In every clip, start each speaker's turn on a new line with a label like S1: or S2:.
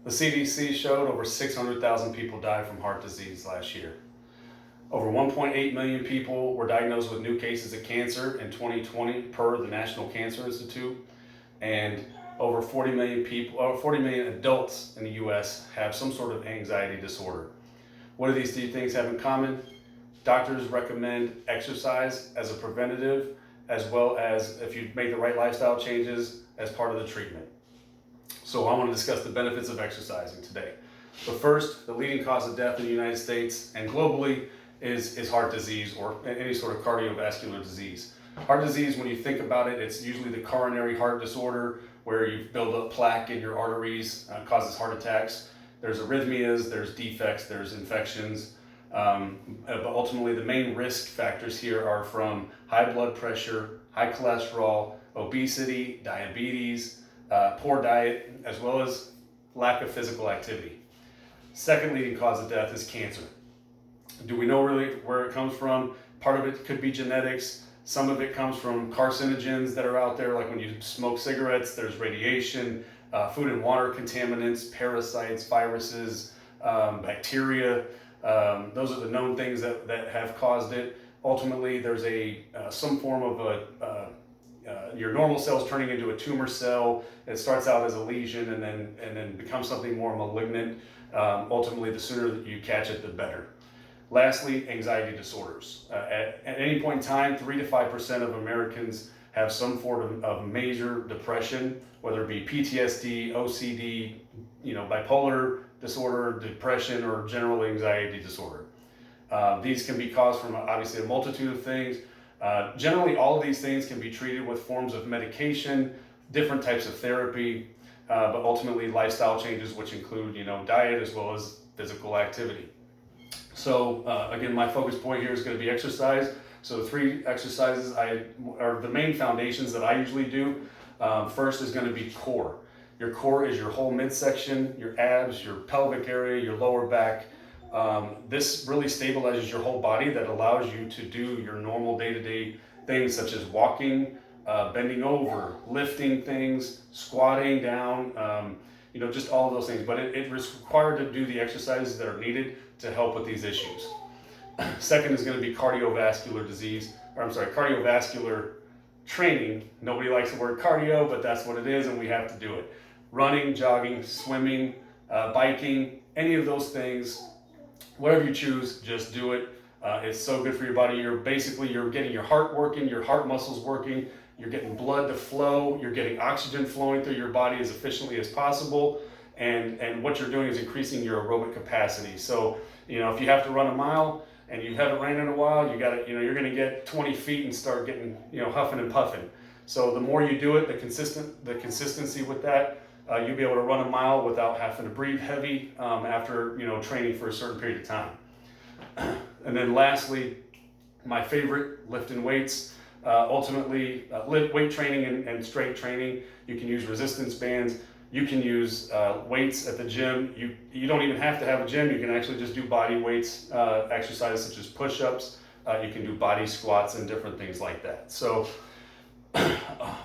S1: The CDC showed over 600,000 people died from heart disease last year. Over 1.8 million people were diagnosed with new cases of cancer in 2020 per the National Cancer Institute, and over 40 million people, 40 million adults in the US have some sort of anxiety disorder. What do these three things have in common? Doctors recommend exercise as a preventative, as well as if you make the right lifestyle changes as part of the treatment. So I want to discuss the benefits of exercising today. But first, the leading cause of death in the United States and globally is heart disease or any sort of cardiovascular disease. Heart disease, when you think about it, it's usually the coronary heart disorder where you build up plaque in your arteries, causes heart attacks. There's arrhythmias, there's defects, there's infections. But ultimately, the main risk factors here are from high blood pressure, high cholesterol, obesity, diabetes, poor diet, as well as lack of physical activity. Second leading cause of death is cancer. Do we know really where it comes from? Part of it could be genetics. Some of it comes from carcinogens that are out there, like when you smoke cigarettes, there's radiation, food and water contaminants, parasites, viruses, bacteria. Those are the known things that have caused it. Ultimately, there's some form of your normal cells turning into a tumor cell. It starts out as a lesion and then becomes something more malignant. Ultimately, the sooner that you catch it, the better. Lastly, anxiety disorders. At any point in time, 3 to 5% of Americans have some form of major depression, whether it be PTSD, OCD, bipolar disorder, depression, or general anxiety disorder. These can be caused from obviously a multitude of things. Generally, all of these things can be treated with forms of medication, different types of therapy, but ultimately lifestyle changes, which include diet as well as physical activity. So again, my focus point here is going to be exercise. So the 3 exercises are the main foundations that I usually do. First is going to be core. Your core is your whole midsection, your abs, your pelvic area, your lower back. This really stabilizes your whole body that allows you to do your normal day-to-day things such as walking, bending over, lifting things, squatting down, just all of those things. But it is required to do the exercises that are needed to help with these issues. Second is going to be cardiovascular training. Nobody likes the word cardio, but that's what it is, and we have to do it. Running, jogging, swimming, biking, any of those things, whatever you choose, just do it. It's so good for your body. You're getting your heart working, your heart muscles working, you're getting blood to flow, you're getting oxygen flowing through your body as efficiently as possible, and what you're doing is increasing your aerobic capacity. So, if you have to run a mile and you haven't ran in a while, you're going to get 20 feet and start getting, huffing and puffing. So the more you do it, the consistency with that, you'll be able to run a mile without having to breathe heavy after training for a certain period of time. And then lastly, my favorite, lifting weights. Ultimately, weight training and strength training. You can use resistance bands. You can use weights at the gym. You don't even have to have a gym. You can actually just do body weights exercises such as push-ups. You can do body squats and different things like that. So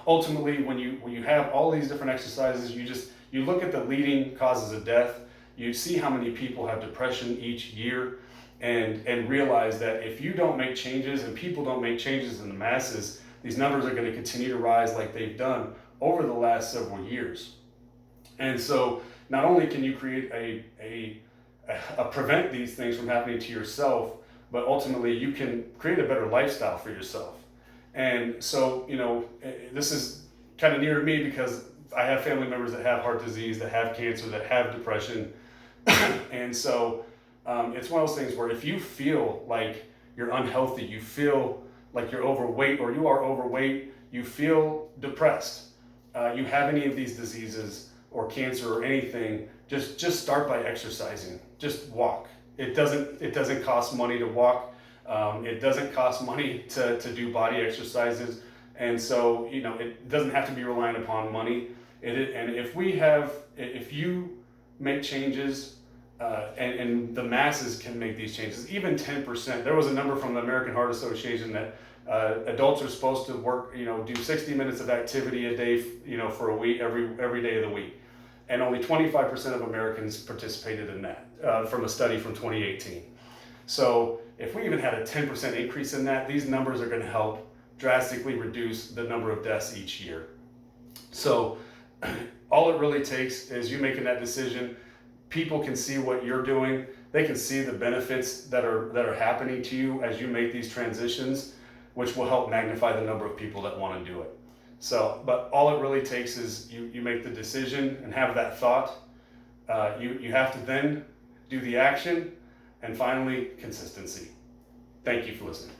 S1: ultimately, when you have all these different exercises, you look at the leading causes of death. You see how many people have depression each year, and realize that if you don't make changes and people don't make changes in the masses, these numbers are going to continue to rise like they've done over the last several years. And so not only can you create prevent these things from happening to yourself, but ultimately you can create a better lifestyle for yourself. And so, this is kind of near to me because I have family members that have heart disease, that have cancer, that have depression. And so it's one of those things where if you feel like you're unhealthy, you feel like you're overweight or you are overweight, you feel depressed, you have any of these diseases or cancer or anything, just start by exercising. Just walk. It doesn't cost money to walk. It doesn't cost money to do body exercises. And so, it doesn't have to be reliant upon money. And if you make changes, and the masses can make these changes, even 10%. There was a number from the American Heart Association that adults are supposed to work, do 60 minutes of activity a day, for a week, every day of the week. and only 25% of Americans participated in that from a study from 2018. So if we even had a 10% increase in that, these numbers are going to help drastically reduce the number of deaths each year. So all it really takes is you making that decision. People can see what you're doing. They can see the benefits that are happening to you as you make these transitions, which will help magnify the number of people that want to do it. So, but all it really takes is you make the decision and have that thought. You have to then do the action, and finally, consistency. Thank you for listening.